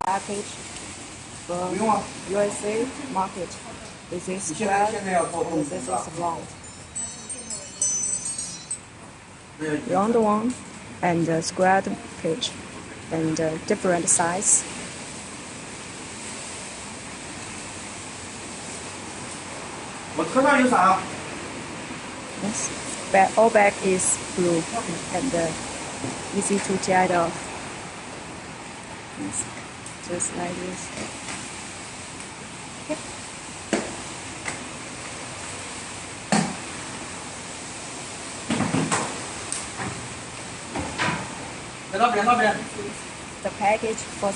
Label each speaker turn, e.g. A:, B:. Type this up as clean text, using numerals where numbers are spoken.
A: package from USA market. This is square and this is round. Round one and squared page and different size. Yes. All back is blue and easy to get off. Yes. Just like this. Okay. The package for